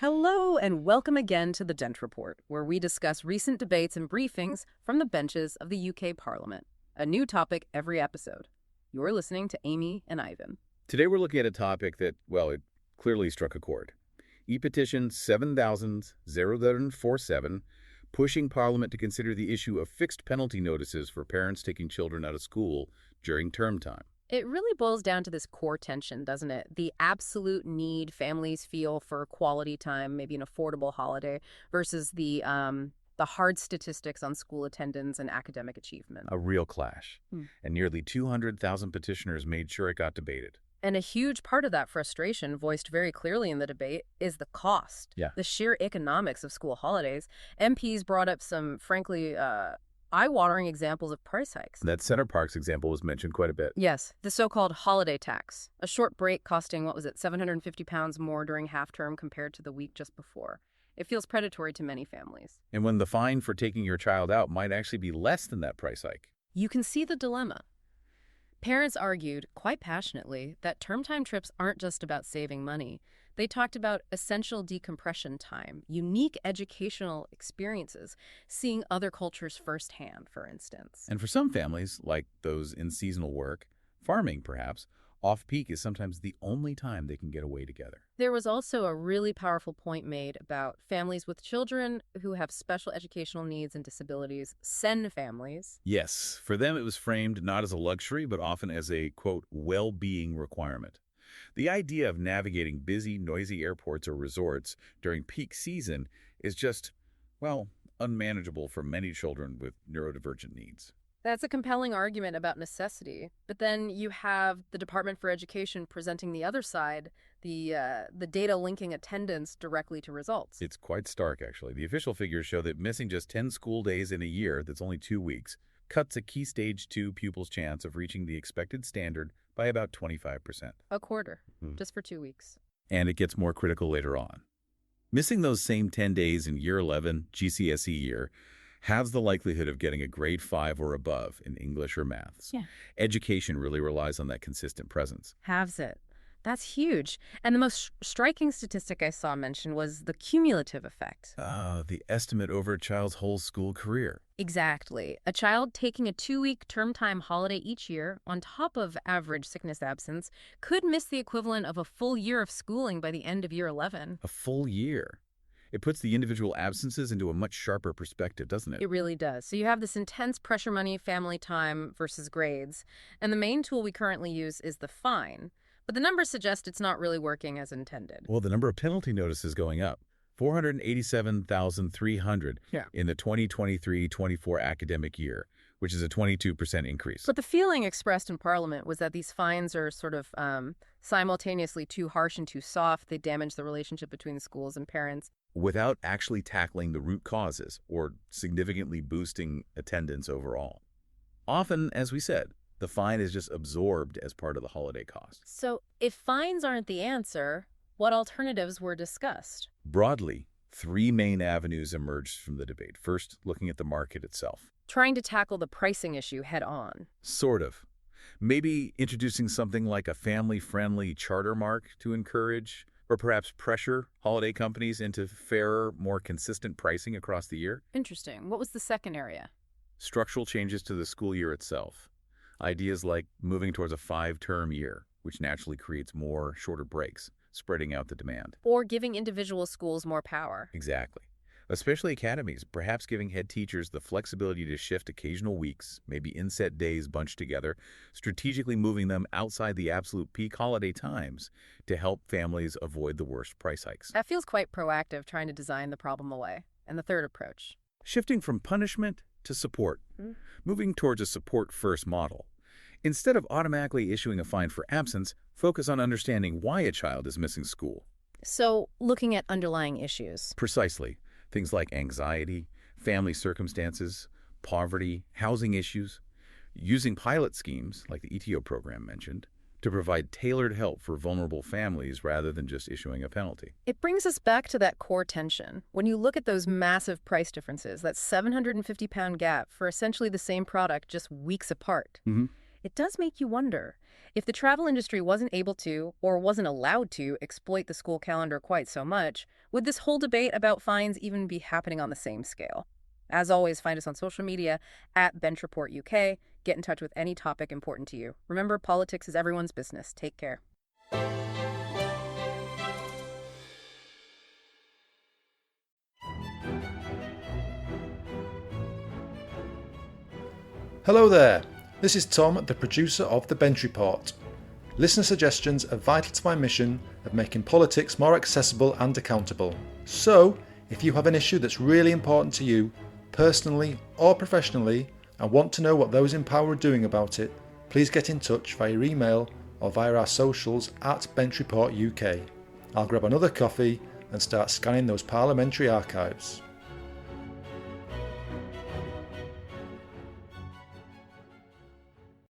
Hello, and welcome again to the Dent Report, where we discuss recent debates and briefings from the benches of the UK Parliament. A new topic every episode. You're listening to Amy and Ivan. Today we're looking at a topic that, well, it clearly struck a chord. E-petition 700047, pushing Parliament to consider the issue of fixed penalty notices for parents taking children out of school during term time. It really boils down to this core tension, doesn't it? The absolute need families feel for quality time, maybe an affordable holiday, versus the hard statistics on school attendance and academic achievement. A real clash. And nearly 200,000 petitioners made sure it got debated. And a huge part of that frustration, voiced very clearly in the debate, is the cost. Yeah. The sheer economics of school holidays. MPs brought up some, frankly, eye-watering examples of price hikes. That Center Parcs example was mentioned quite a bit. Yes, the so-called holiday tax. A short break costing, what was it, £750 more during half-term compared to the week just before. It feels predatory to many families. And when the fine for taking your child out might actually be less than that price hike. You can see the dilemma. Parents argued, quite passionately, that term time trips aren't just about saving money. They talked about essential decompression time, unique educational experiences, seeing other cultures firsthand, for instance. And for some families, like those in seasonal work, farming perhaps, off-peak is sometimes the only time they can get away together. There was also a really powerful point made about families with children who have special educational needs and disabilities, SEN families. Yes, for them it was framed not as a luxury, but often as a, quote, well-being requirement. The idea of navigating busy, noisy airports or resorts during peak season is just, well, unmanageable for many children with neurodivergent needs. That's a compelling argument about necessity. But then you have the Department for Education presenting the other side, the data linking attendance directly to results. It's quite stark, actually. The official figures show that missing just 10 school days in a year, that's only 2 weeks, cuts a key stage 2 pupil's chance of reaching the expected standard by about 25%. A quarter, just for 2 weeks. And it gets more critical later on. Missing those same 10 days in year 11, GCSE year, halves the likelihood of getting a grade 5 or above in English or maths. Yeah. Education really relies on that consistent presence. Halves it. That's huge. And the most striking statistic I saw mentioned was the cumulative effect. The estimate over a child's whole school career. Exactly. A child taking a 2-week term time holiday each year, on top of average sickness absence, could miss the equivalent of a full year of schooling by the end of year 11. A full year. It puts the individual absences into a much sharper perspective, doesn't it? It really does. So you have this intense pressure money, family time versus grades. And the main tool we currently use is the fine. But the numbers suggest it's not really working as intended. Well, the number of penalty notices going up. 487,300 in the 2023-24 academic year, which is a 22% increase. But the feeling expressed in Parliament was that these fines are sort of simultaneously too harsh and too soft. They damage the relationship between schools and parents. Without actually tackling the root causes or significantly boosting attendance overall. Often, as we said, the fine is just absorbed as part of the holiday cost. So if fines aren't the answer, what alternatives were discussed? Broadly, 3 main avenues emerged from the debate. First, looking at the market itself. Trying to tackle the pricing issue head on. Sort of. Maybe introducing something like a family-friendly charter mark to encourage, or perhaps pressure holiday companies into fairer, more consistent pricing across the year. Interesting. What was the second area? Structural changes to the school year itself. Ideas like moving towards a 5-term year, which naturally creates more shorter breaks, spreading out the demand. Or giving individual schools more power. Exactly. Especially academies, perhaps giving head teachers the flexibility to shift occasional weeks, maybe inset days bunched together, strategically moving them outside the absolute peak holiday times to help families avoid the worst price hikes. That feels quite proactive, trying to design the problem away. And the third approach? Shifting from punishment to support, moving towards a support-first model. Instead of automatically issuing a fine for absence, focus on understanding why a child is missing school. So, looking at underlying issues. Precisely. Things like anxiety, family circumstances, poverty, housing issues. Using pilot schemes, like the ETO program mentioned, to provide tailored help for vulnerable families rather than just issuing a penalty. It brings us back to that core tension. When you look at those massive price differences, that £750 gap for essentially the same product just weeks apart, It does make you wonder, if the travel industry wasn't able to, or wasn't allowed to, exploit the school calendar quite so much, would this whole debate about fines even be happening on the same scale? As always, find us on social media at BenchReportUK. Get in touch with any topic important to you. Remember, politics is everyone's business. Take care. Hello there, this is Tom, the producer of The Bench Report. Listener suggestions are vital to my mission of making politics more accessible and accountable. So, if you have an issue that's really important to you, personally or professionally, and want to know what those in power are doing about it, please get in touch via email or via our socials at Bench Report UK. I'll grab another coffee and start scanning those parliamentary archives.